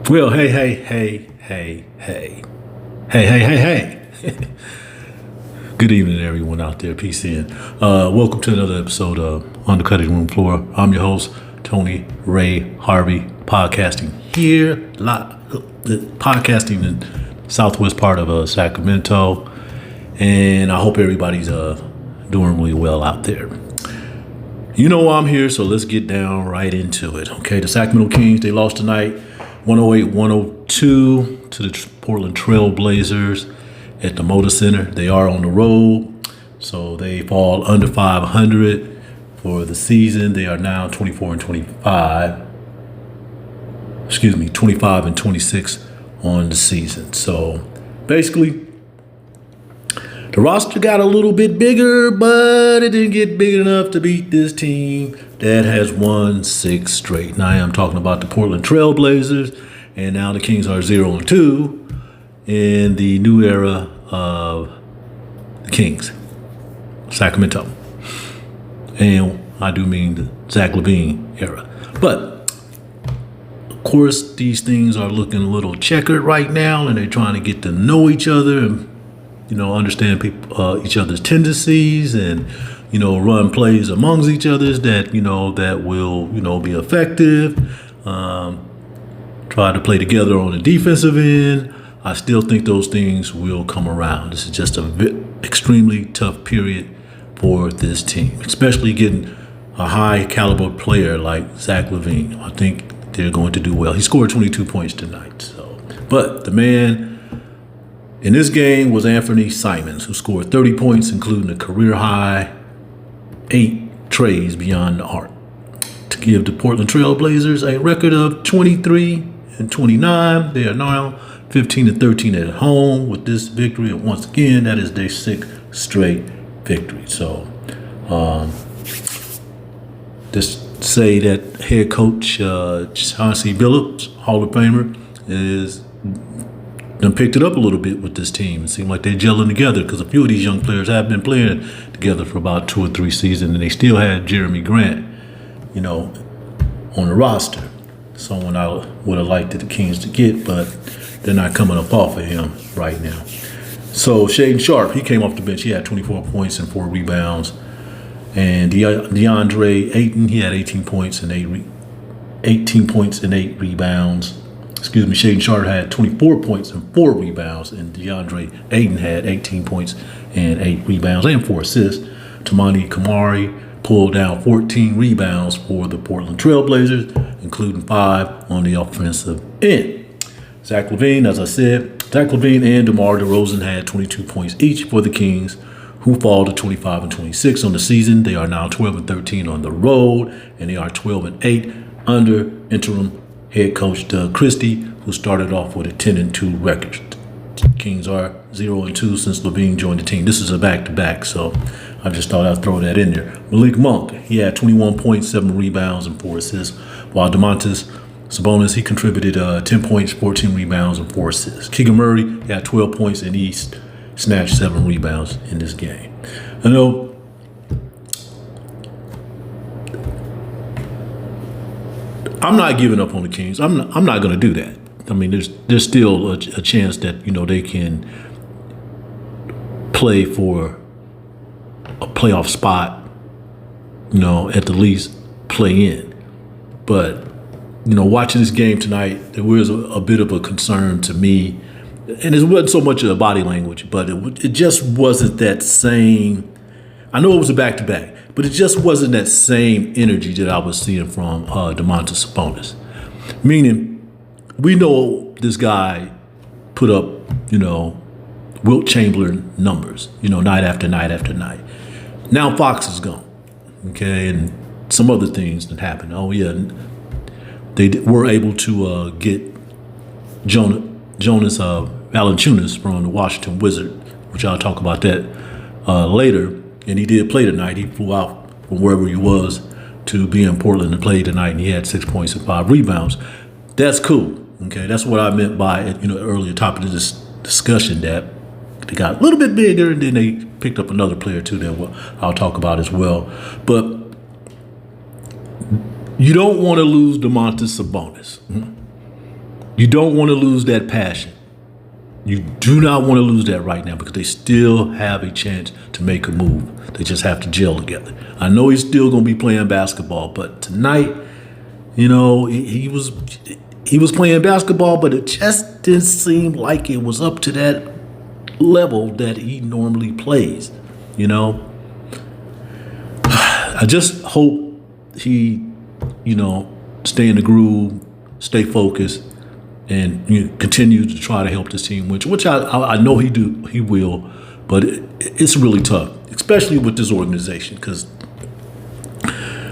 Well, hey. Good evening, everyone out there. Peace in. Welcome to another episode of On the Cutting Room Floor. I'm your host, Tony Ray Harvey, podcasting here, podcasting in southwest part of Sacramento, and I hope everybody's doing really well out there. You know why I'm here, so let's get down right into it. Okay, the Sacramento Kings, they lost tonight 108-102 to the Portland Trail Blazers at the Moda Center. They are on the road, so they fall under 500 for the season. They are now 25 and 26 on the season. So basically, the roster got a little bit bigger, but it didn't get big enough to beat this team that has won 6 straight. Now I am talking about the Portland Trail Blazers, and now the Kings are 0-2 in the new era of the Kings, Sacramento. And I do mean the Zach LaVine era. But of course, these things are looking a little checkered right now, and they're trying to get to know each other and understand each other's tendencies, and run plays amongst each other's that that will be effective. Try to play together on the defensive end. I still think those things will come around. This is just an extremely tough period for this team, especially getting a high caliber player like Zach LaVine. I think they're going to do well. He scored 22 points tonight. But the man in this game was Anfernee Simons, who scored 30 points, including a career-high 8 trays beyond the arc, to give the Portland Trail Blazers a record of 23-29. They are now 15-13 at home with this victory. And once again, that is their 6th straight victory. So, just say that head coach Chauncey Billups, Hall of Famer, is done picked it up a little bit with this team. It seemed like they're gelling together because a few of these young players have been playing together for about 2 or 3 seasons, and they still had Jeremy Grant, on the roster. Someone I would have liked the Kings to get, but they're not coming up off of him right now. So Shaedon Sharpe, he came off the bench. He had 24 points and 4 rebounds. And Deandre Ayton, he had 18 points and 8 rebounds. Shaedon Sharpe had 24 points and 4 rebounds, and Deandre Ayton had 18 points and 8 rebounds and 4 assists. Toumani Camara pulled down 14 rebounds for the Portland Trail Blazers, including 5 on the offensive end. Zach LaVine, as I said, Zach LaVine and DeMar DeRozan had 22 points each for the Kings, who fall to 25 and 26 on the season. They are now 12 and 13 on the road, and they are 12 and 8 under interim head coach Doug Christie, who started off with a 10-2 record. Kings are 0-2 since LaVine joined the team. This is a back-to-back, so I just thought I'd throw that in there. Malik Monk, he had 21 points, 7 rebounds, and 4 assists, while Domantas Sabonis, he contributed 10 points, 14 rebounds, and 4 assists. Keegan Murray, he had 12 points, and he snatched 7 rebounds in this game. I know I'm not giving up on the Kings. I'm not going to do that. I mean, there's still a chance that they can play for a playoff spot. At the least play in. But watching this game tonight, there was a bit of a concern to me, and it wasn't so much of the body language, but it just wasn't that same. I know it was a back-to-back, but it just wasn't that same energy that I was seeing from Domantas Sabonis. Meaning, we know this guy put up, Wilt Chamberlain numbers, night after night after night. Now Fox is gone, okay, and some other things that happened. Oh, yeah, they were able to get Jonas Valanciunas from the Washington Wizards, which I'll talk about that later. And he did play tonight. He flew out from wherever he was to be in Portland to play tonight, and he had 6 points and 5 rebounds. That's cool. Okay, that's what I meant by earlier topic of this discussion, that they got a little bit bigger, and then they picked up another player too that I'll talk about as well. But you don't want to lose Domantas Sabonis. You don't want to lose that passion. You do not want to lose that right now because they still have a chance to make a move. They just have to gel together. I know he's still going to be playing basketball, but tonight, you know, he was playing basketball, but it just didn't seem like it was up to that level that he normally plays, you know. I just hope he, you know, stay in the groove, stay focused, and continue to try to help this team win, which I know he will, but it's really tough, especially with this organization, because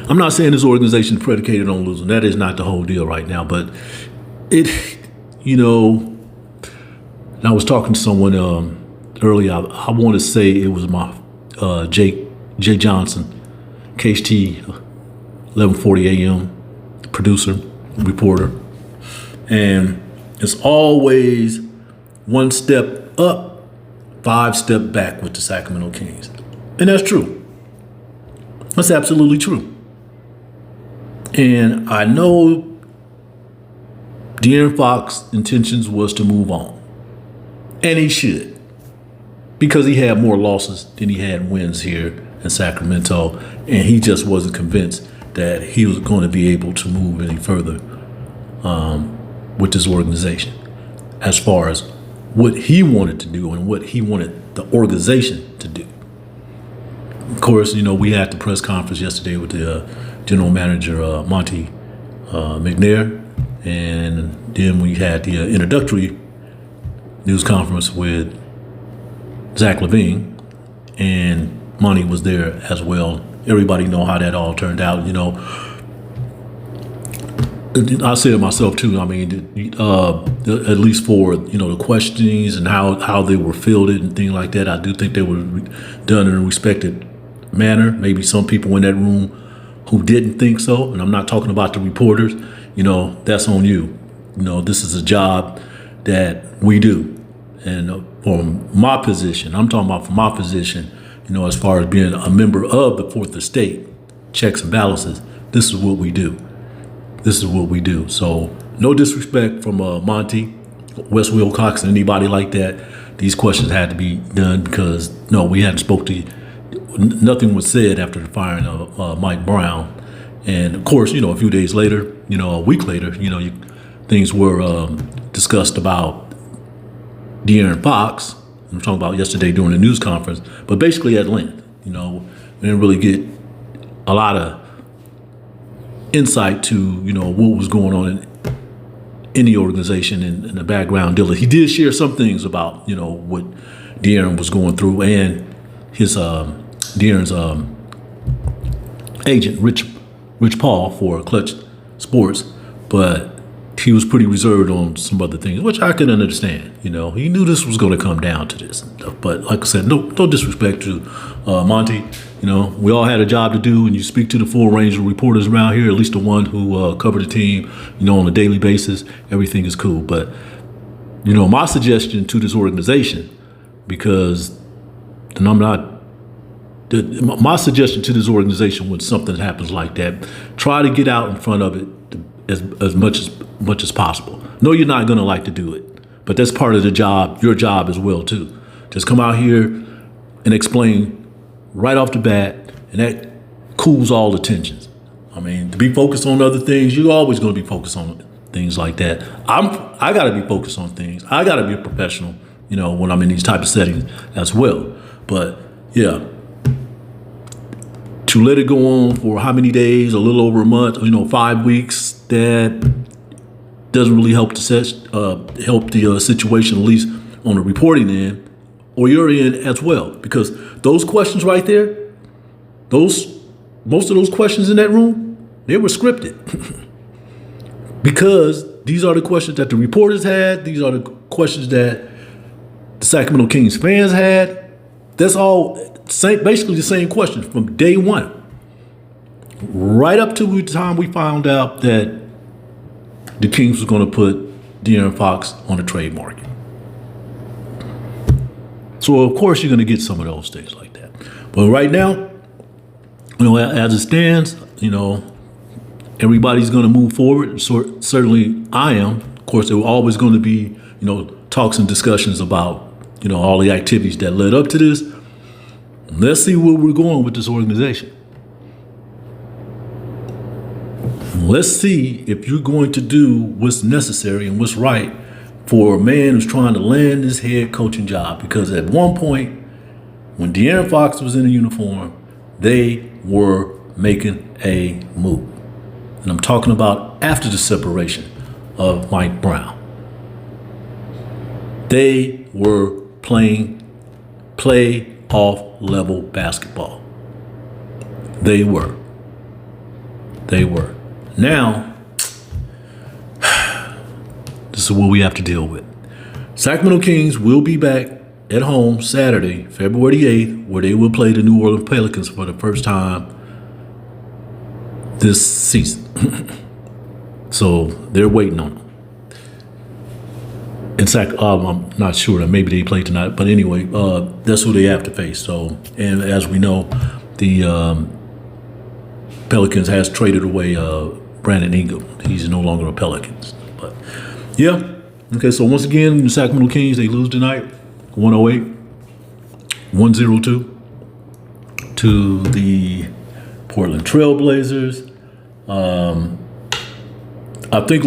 I'm not saying this organization is predicated on losing. That is not the whole deal right now, but it, you know, I was talking to someone earlier. I want to say it was my Jay Johnson, KHT 1140 AM, producer, reporter, and it's always one step up, 5 steps back with the Sacramento Kings. And that's true. That's absolutely true. And I know De'Aaron Fox's intentions was to move on. And he should. Because he had more losses than he had wins here in Sacramento. And he just wasn't convinced that he was going to be able to move any further with this organization, as far as what he wanted to do and what he wanted the organization to do. Of course, you know, we had the press conference yesterday with the general manager, Monty McNair, and then we had the introductory news conference with Zach LaVine, and Monty was there as well. Everybody know how that all turned out, you know. I said it myself too. I mean, at least for, you know, the questionings and how they were fielded and things like that, I do think they were done in a respected manner. Maybe some people in that room who didn't think so, and I'm not talking about the reporters. You know, that's on you. You know, this is a job that we do, and from my position, I'm talking about from my position. You know, as far as being a member of the Fourth Estate, checks and balances, this is what we do. This is what we do. So no disrespect from Monty, Wes Wilcox, and anybody like that. These questions had to be done because, no, we hadn't spoke to you. Nothing was said after the firing of Mike Brown. And, of course, you know, a few days later, you know, a week later, you know, things were discussed about De'Aaron Fox. I'm talking about yesterday during the news conference, but basically at length. You know, we didn't really get a lot of insight to, you know, what was going on in the organization and the background deal. He did share some things about, you know, what De'Aaron was going through and his De'Aaron's agent, Rich Paul, for Clutch Sports, but he was pretty reserved on some other things, which I can understand. You know, he knew this was going to come down to this and stuff. But like I said, no disrespect to Monty. You know, we all had a job to do, and you speak to the full range of reporters around here, at least the one who cover the team, you know, on a daily basis. Everything is cool. But, you know, my suggestion to this organization, because, and I'm not, my suggestion to this organization when something happens like that, try to get out in front of it as much as possible. No, you're not going to like to do it, but that's part of the job, your job as well too. Just come out here and explain right off the bat, and that cools all the tensions. I mean, to be focused on other things, you're always going to be focused on things like that. I got to be focused on things. I got to be a professional, you know, when I'm in these type of settings as well. But yeah, to let it go on for how many days, a little over a month, you know, 5 weeks, that doesn't really help the situation, at least on the reporting end, or your end as well. Because those questions right there, most of those questions in that room, they were scripted. Because these are the questions that the reporters had, these are the questions that the Sacramento Kings fans had. That's all basically the same question from day one. Right up to the time we found out that the Kings was going to put De'Aaron Fox on the trade market. So, of course, you're going to get some of those things like that. But right now, you know, as it stands, you know, everybody's going to move forward. So, certainly I am, Of course, there were always going to be, talks and discussions about, all the activities that led up to this. Let's see where we're going with this organization. Let's see if you're going to do what's necessary and what's right for a man who's trying to land his head coaching job. Because at one point, when De'Aaron Fox was in a uniform, they were making a move. And I'm talking about after the separation of Mike Brown. They were playing playoff level basketball. They were. Now, this is what we have to deal with. Sacramento Kings will be back at home Saturday, February 8th, where they will play the New Orleans Pelicans for the first time this season. So they're waiting on them. In fact, I'm not sure. Maybe they play tonight. But anyway, that's who they have to face. So, and as we know, the Pelicans has traded away Brandon Ingram. He's no longer a Pelicans. But yeah. Okay, so once again, the Sacramento Kings, they lose tonight, 108-102 to the Portland Trailblazers. I think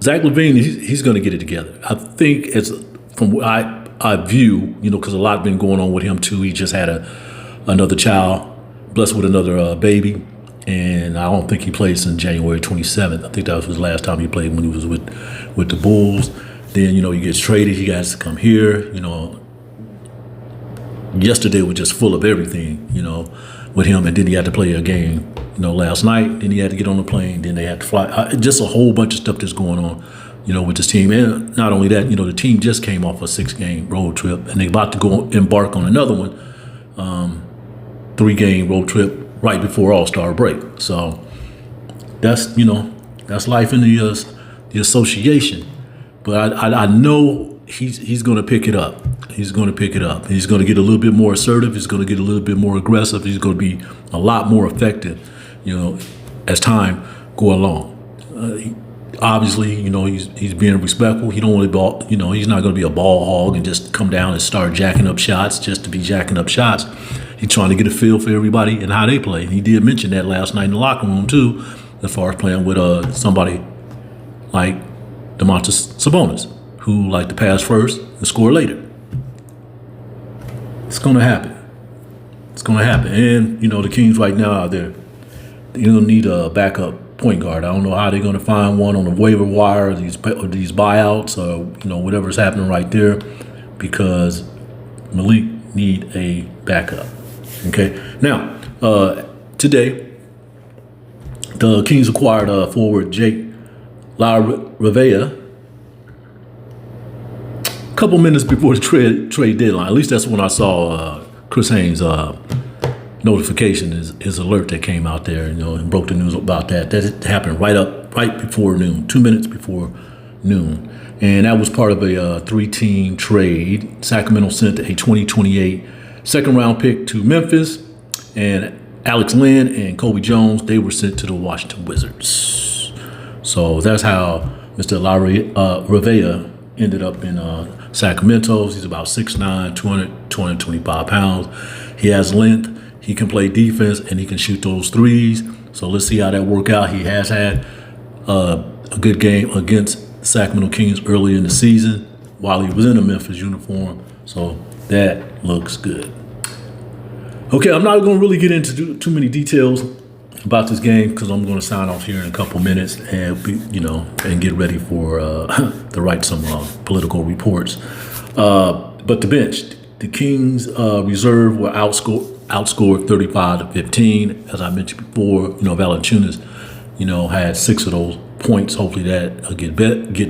Zach LaVine, he's going to get it together. I think it's from what I view, because a lot been going on with him too. He just had another child, blessed with another baby, and I don't think he plays since January 27th. I think that was his last time he played when he was with the Bulls. Then, he gets traded. He has to come here. Yesterday was just full of everything, with him. And then he had to play a game, last night. Then he had to get on the plane. Then they had to fly. Just a whole bunch of stuff that's going on, with this team. And not only that, the team just came off a 6-game road trip. And they're about to embark on another one, 3-game road trip right before All-Star break. So that's, that's life in the association. But I know he's going to pick it up. He's going to pick it up. He's going to get a little bit more assertive. He's going to get a little bit more aggressive. He's going to be a lot more effective, as time go along. Obviously, he's being respectful. He don't want to ball. He's not going to be a ball hog and just come down and start jacking up shots just to be jacking up shots. He's trying to get a feel for everybody and how they play. And he did mention that last night in the locker room too, as far as playing with somebody like Domantas Sabonis, who like to pass first and score later. It's going to happen. It's going to happen. And, the Kings right now, they're going to need a backup point guard. I don't know how they're going to find one on the waiver wire, or these buyouts, or, whatever's happening right there, because Malik need a backup. Okay. Now, today, the Kings acquired forward Jake LaRavia a couple minutes before the trade deadline. At least that's when I saw Chris Haynes' notification, his alert that came out there, and broke the news about that. That happened right before noon, 2 minutes before noon. And that was part of a 3-team trade. Sacramento sent a 2028 second-round pick to Memphis, and Alex Len and Kobe Jones, they were sent to the Washington Wizards. So that's how Mr. LaRavia ended up in Sacramento. He's about 6'9", 225 pounds. He has length. He can play defense, and he can shoot those threes. So let's see how that work out. He has had a good game against Sacramento Kings early in the season while he was in a Memphis uniform. So that looks good. Okay, I'm not going to really get into too many details about this game because I'm going to sign off here in a couple minutes and and get ready for to write some political reports. But the bench, the Kings reserve were outscored 35-15. As I mentioned before, Valanciunas, had 6 of those points. Hopefully that will get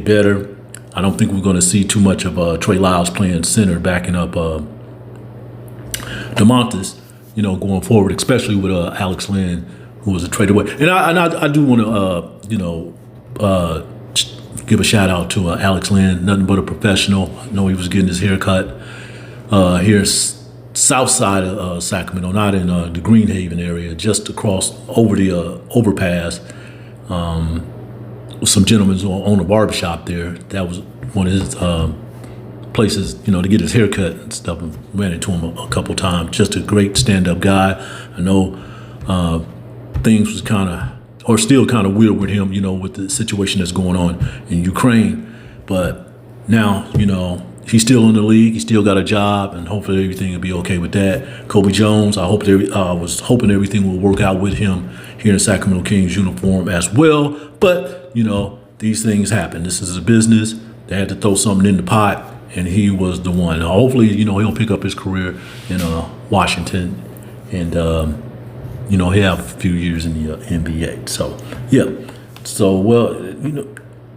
better. I don't think we're going to see too much of Trey Lyles playing center, backing up Domantas, going forward, especially with Alex Len, who was a trade away. And I do want to, give a shout out to Alex Len, nothing but a professional. I know he was getting his hair cut here south side of Sacramento, not in the Greenhaven area, just across over the overpass some gentlemen on a barbershop there. That was one of his places, to get his hair cut and stuff. And ran into him a couple times. Just a great stand-up guy. I know things was still kind of weird with him, with the situation that's going on in Ukraine. But now, he's still in the league. He still got a job, and hopefully everything will be okay with that. Kobe Jones, I was hoping everything will work out with him here in Sacramento Kings uniform as well. But, these things happen. This is a business. They had to throw something in the pot, and he was the one. Hopefully, he'll pick up his career in Washington, and, he'll have a few years in the NBA. So, yeah. So,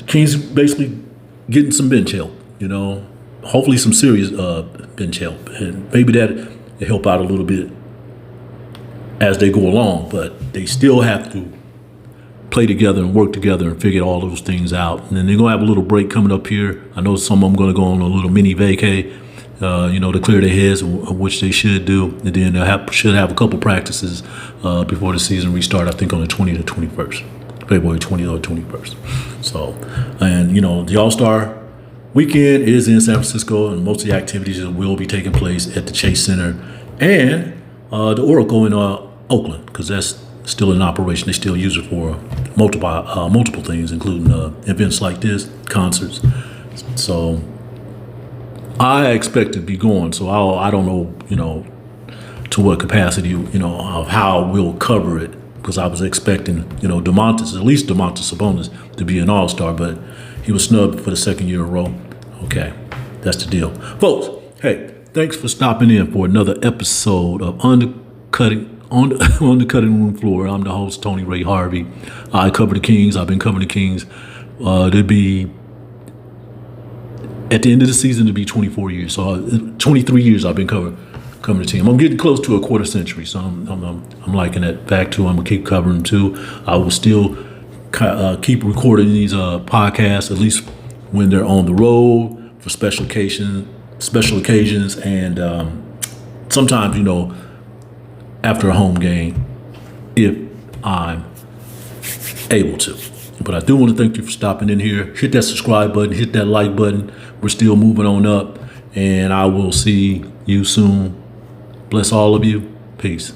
Kings basically getting some bench help, hopefully some serious bench help. And maybe that'll help out a little bit as they go along. But they still have to play together and work together and figure all those things out. And then they're going to have a little break coming up here. I know some of them going to go on a little mini vacay, to clear their heads, which they should do. And then they should have a couple practices before the season restart, I think on the 20th or 21st. February 20th or 21st. So, and the All-Star weekend is in San Francisco, and most of the activities will be taking place at the Chase Center and the Oracle in Oakland, because that's still in operation. They still use it for multiple things, including events like this, concerts. So I expect to be going. So I don't know, to what capacity, of how we'll cover it. Because I was expecting, at least Domantas Sabonis to be an All-Star, but he was snubbed for the second year in a row. Okay, that's the deal. Folks, hey, thanks for stopping in for another episode of on the cutting room floor. I'm the host, Tony Ray Harvey. I cover the Kings. I've been covering the Kings. There'll be, at the end of the season, it'll be 24 years. So 23 years I've been covering the team. I'm getting close to a quarter century, so I'm liking that fact too. I'm gonna keep covering them too. I will still keep recording these podcasts, at least when they're on the road for special occasions, and sometimes after a home game, if I'm able to. But I do want to thank you for stopping in here. Hit that subscribe button, hit that like button. We're still moving on up, and I will see you soon. Bless all of you. Peace.